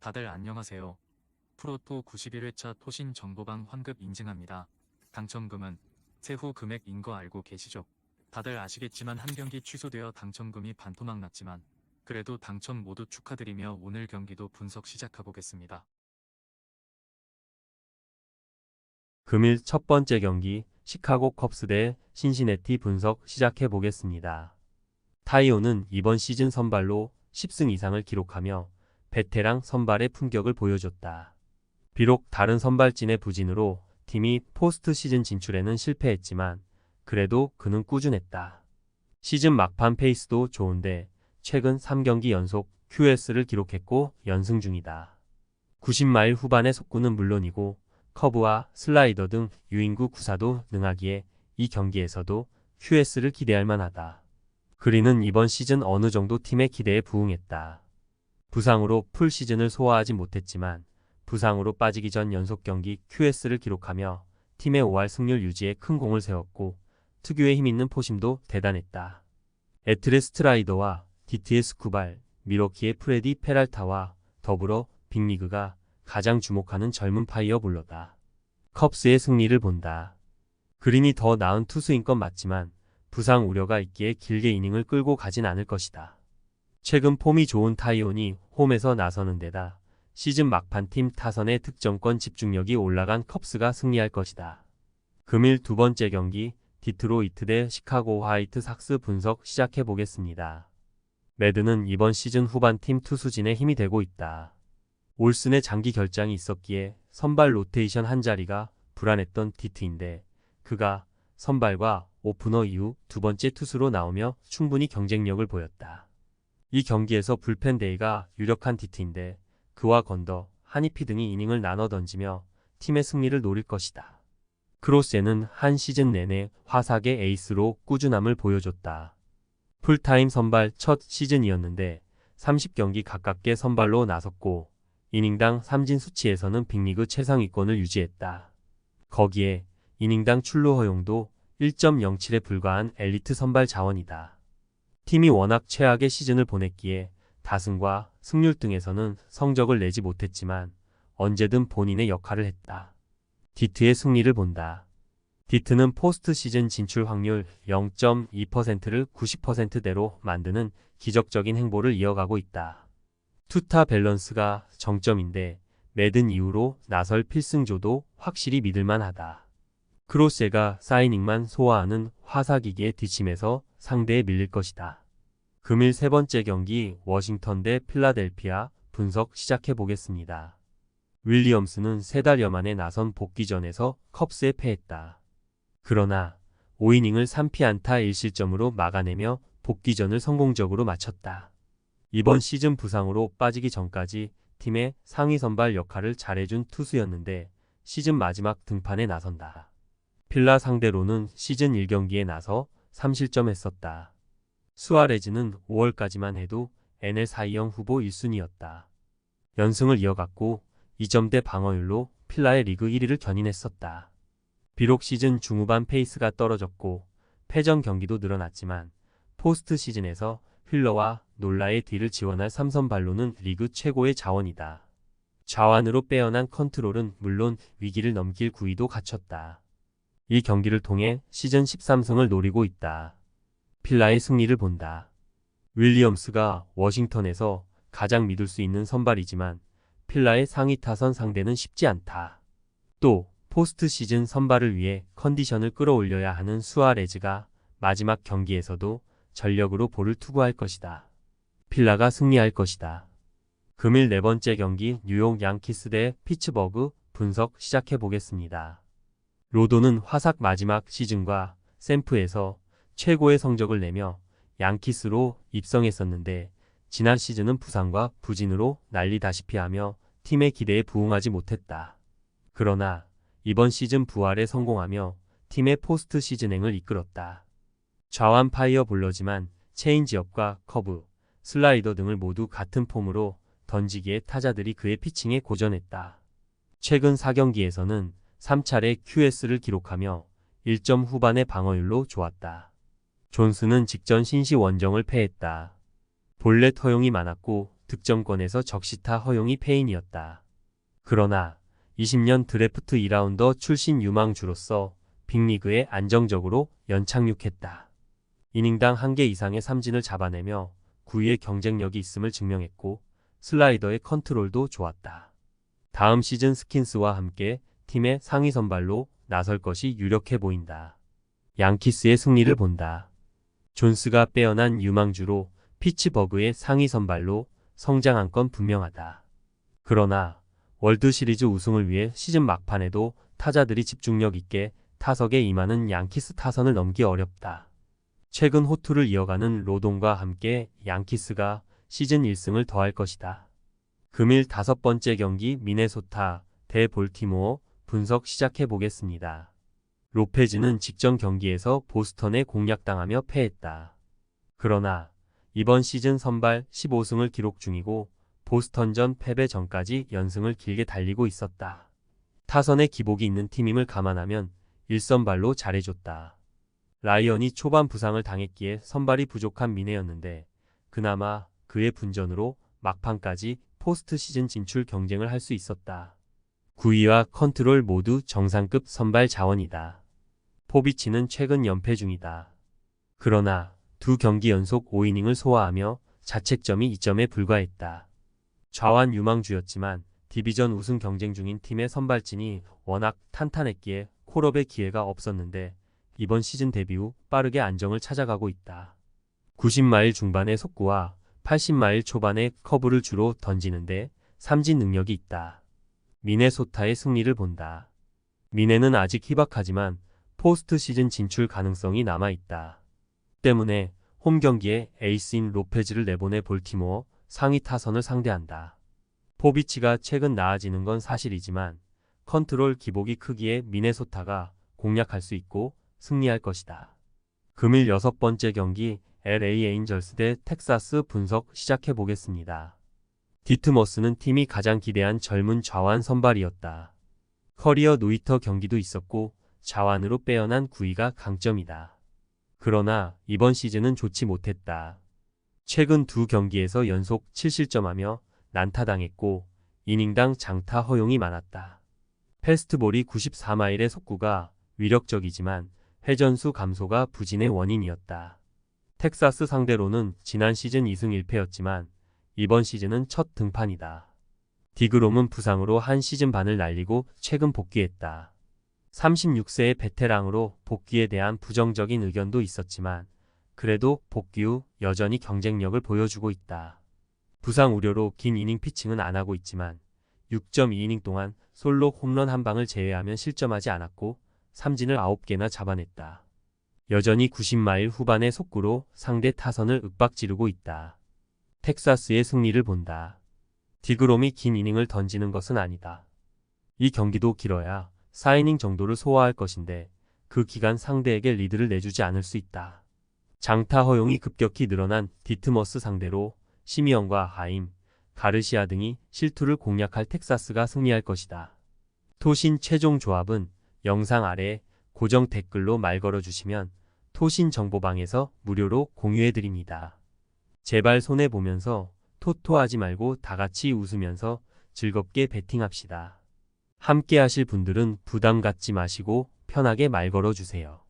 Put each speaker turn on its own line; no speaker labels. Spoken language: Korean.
다들 안녕하세요. 프로토 91회차 토신 정보방 환급 인증합니다. 당첨금은 세후 금액인 거 알고 계시죠? 다들 아시겠지만 한 경기 취소되어 당첨금이 반토막 났지만 그래도 당첨 모두 축하드리며 오늘 경기도 분석 시작해보겠습니다.
금일 첫 번째 경기 시카고 컵스 대 신시내티 분석 시작해 보겠습니다. 타이오는 이번 시즌 선발로 10승 이상을 기록하며 베테랑 선발의 품격을 보여줬다. 비록 다른 선발진의 부진으로 팀이 포스트 시즌 진출에는 실패했지만 그래도 그는 꾸준했다. 시즌 막판 페이스도 좋은데 최근 3경기 연속 QS를 기록했고 연승 중이다. 90마일 후반의 속구는 물론이고 커브와 슬라이더 등 유인구 구사도 능하기에 이 경기에서도 QS를 기대할 만하다. 그린은 이번 시즌 어느 정도 팀의 기대에 부응했다. 부상으로 풀 시즌을 소화하지 못했지만 부상으로 빠지기 전 연속 경기 QS를 기록하며 팀의 5할 승률 유지에 큰 공을 세웠고 특유의 힘있는 포심도 대단했다. 애틀의 스트라이더와 디트의 스쿠발, 미러키의 프레디 페랄타와 더불어 빅리그가 가장 주목하는 젊은 파이어볼러다. 컵스의 승리를 본다. 그린이 더 나은 투수인 건 맞지만 부상 우려가 있기에 길게 이닝을 끌고 가진 않을 것이다. 최근 폼이 좋은 타이온이 홈에서 나서는 데다 시즌 막판 팀 타선의 득점권 집중력이 올라간 컵스가 승리할 것이다. 금일 두 번째 경기 디트로이트 대 시카고 화이트 삭스 분석 시작해 보겠습니다. 매드는 이번 시즌 후반 팀 투수진의 힘이 되고 있다. 올슨의 장기 결장이 있었기에 선발 로테이션 한 자리가 불안했던 디트인데 그가 선발과 오프너 이후 두 번째 투수로 나오며 충분히 경쟁력을 보였다. 이 경기에서 불펜 데이가 유력한 디트인데 그와 건더, 하니피 등이 이닝을 나눠 던지며 팀의 승리를 노릴 것이다. 크로세는 한 시즌 내내 화삭의 에이스로 꾸준함을 보여줬다. 풀타임 선발 첫 시즌이었는데 30경기 가깝게 선발로 나섰고 이닝당 삼진 수치에서는 빅리그 최상위권을 유지했다. 거기에 이닝당 출루 허용도 1.07에 불과한 엘리트 선발 자원이다. 팀이 워낙 최악의 시즌을 보냈기에 다승과 승률 등에서는 성적을 내지 못했지만 언제든 본인의 역할을 했다. 디트의 승리를 본다. 디트는 포스트 시즌 진출 확률 0.2%를 90%대로 만드는 기적적인 행보를 이어가고 있다. 투타 밸런스가 정점인데 매든 이후로 나설 필승조도 확실히 믿을만하다. 크로세가 사이닝만 소화하는 화사기기의 뒷심에서 상대에 밀릴 것이다. 금일 세 번째 경기 워싱턴 대 필라델피아 분석 시작해 보겠습니다. 윌리엄스는 3달여 만에 나선 복귀전에서 컵스에 패했다. 그러나 5이닝을 3피안타 1실점으로 막아내며 복귀전을 성공적으로 마쳤다. 이번 시즌 부상으로 빠지기 전까지 팀의 상위 선발 역할을 잘해준 투수였는데 시즌 마지막 등판에 나선다. 필라 상대로는 시즌 1경기에 나서 3실점했었다. 수아레즈는 5월까지만 해도 NL 사이영 후보 1순위였다. 연승을 이어갔고 2점대 방어율로 필라의 리그 1위를 견인했었다. 비록 시즌 중후반 페이스가 떨어졌고 패전 경기도 늘어났지만 포스트 시즌에서 휠러와 놀라의 뒤를 지원할 3선발로는 리그 최고의 자원이다. 좌완으로 빼어난 컨트롤은 물론 위기를 넘길 구위도 갖췄다. 이 경기를 통해 시즌 13승을 노리고 있다. 필라의 승리를 본다. 윌리엄스가 워싱턴에서 가장 믿을 수 있는 선발이지만 필라의 상위 타선 상대는 쉽지 않다. 또 포스트 시즌 선발을 위해 컨디션을 끌어올려야 하는 수아레즈가 마지막 경기에서도 전력으로 볼을 투구할 것이다. 필라가 승리할 것이다. 금일 네 번째 경기 뉴욕 양키스 대 피츠버그 분석 시작해 보겠습니다. 로도는 화삭 마지막 시즌과 샘프에서 최고의 성적을 내며 양키스로 입성했었는데 지난 시즌은 부상과 부진으로 난리다시피 하며 팀의 기대에 부응하지 못했다. 그러나 이번 시즌 부활에 성공하며 팀의 포스트 시즌행을 이끌었다. 좌완 파이어볼러지만 체인지업과 커브, 슬라이더 등을 모두 같은 폼으로 던지기에 타자들이 그의 피칭에 고전했다. 최근 4경기에서는 3차례 QS를 기록하며 1점 후반의 방어율로 좋았다. 존스는 직전 신시 원정을 패했다. 볼넷 허용이 많았고 득점권에서 적시타 허용이 패인이었다. 그러나 20년 드래프트 2라운더 출신 유망주로서 빅리그에 안정적으로 연착륙했다. 이닝당 1개 이상의 삼진을 잡아내며 9위의 경쟁력이 있음을 증명했고 슬라이더의 컨트롤도 좋았다. 다음 시즌 스킨스와 함께 팀의 상위 선발로 나설 것이 유력해 보인다. 양키스의 승리를 본다. 존스가 빼어난 유망주로 피츠버그의 상위 선발로 성장한 건 분명하다. 그러나 월드시리즈 우승을 위해 시즌 막판에도 타자들이 집중력 있게 타석에 임하는 양키스 타선을 넘기 어렵다. 최근 호투를 이어가는 로돈과 함께 양키스가 시즌 1승을 더할 것이다. 금일 5번째 경기 미네소타 대 볼티모어 분석 시작해 보겠습니다. 로페즈는 직전 경기에서 보스턴에 공략당하며 패했다. 그러나 이번 시즌 선발 15승을 기록 중이고 보스턴전 패배 전까지 연승을 길게 달리고 있었다. 타선에 기복이 있는 팀임을 감안하면 1선발로 잘해줬다. 라이언이 초반 부상을 당했기에 선발이 부족한 미네였는데 그나마 그의 분전으로 막판까지 포스트 시즌 진출 경쟁을 할 수 있었다. 구위와 컨트롤 모두 정상급 선발 자원이다. 포비치는 최근 연패 중이다. 그러나 두 경기 연속 5이닝을 소화하며 자책점이 2점에 불과했다. 좌완 유망주였지만 디비전 우승 경쟁 중인 팀의 선발진이 워낙 탄탄했기에 콜업의 기회가 없었는데 이번 시즌 데뷔 후 빠르게 안정을 찾아가고 있다. 90마일 중반의 속구와 80마일 초반의 커브를 주로 던지는데 삼진 능력이 있다. 미네소타의 승리를 본다. 미네는 아직 희박하지만 포스트 시즌 진출 가능성이 남아있다. 때문에 홈 경기에 에이스인 로페즈를 내보내 볼티모어 상위 타선을 상대한다. 포비치가 최근 나아지는 건 사실이지만 컨트롤 기복이 크기에 미네소타가 공략할 수 있고 승리할 것이다. 금일 6번째 경기 LA 에인절스 대 텍사스 분석 시작해 보겠습니다. 디트머스는 팀이 가장 기대한 젊은 좌완 선발이었다. 커리어 노히터 경기도 있었고 좌완으로 빼어난 구위가 강점이다. 그러나 이번 시즌은 좋지 못했다. 최근 두 경기에서 연속 7실점하며 난타당했고 이닝당 장타 허용이 많았다. 패스트볼이 94마일의 속구가 위력적이지만 회전수 감소가 부진의 원인이었다. 텍사스 상대로는 지난 시즌 2승 1패였지만 이번 시즌은 첫 등판이다. 디그롬은 부상으로 한 시즌 반을 날리고 최근 복귀했다. 36세의 베테랑으로 복귀에 대한 부정적인 의견도 있었지만 그래도 복귀 후 여전히 경쟁력을 보여주고 있다. 부상 우려로 긴 이닝 피칭은 안 하고 있지만 6.2이닝 동안 솔로 홈런 한 방을 제외하면 실점하지 않았고 삼진을 9개나 잡아냈다. 여전히 90마일 후반의 속구로 상대 타선을 윽박지르고 있다. 텍사스의 승리를 본다. 디그롬이 긴 이닝을 던지는 것은 아니다. 이 경기도 길어야 4이닝 정도를 소화할 것인데 그 기간 상대에게 리드를 내주지 않을 수 있다. 장타 허용이 급격히 늘어난 디트머스 상대로 시미언과 하임, 가르시아 등이 실투를 공략할 텍사스가 승리할 것이다. 토신 최종 조합은 영상 아래 고정 댓글로 말 걸어주시면 토신 정보방에서 무료로 공유해드립니다. 제발 손해보면서 토토하지 말고 다같이 웃으면서 즐겁게 베팅합시다. 함께 하실 분들은 부담 갖지 마시고 편하게 말 걸어주세요.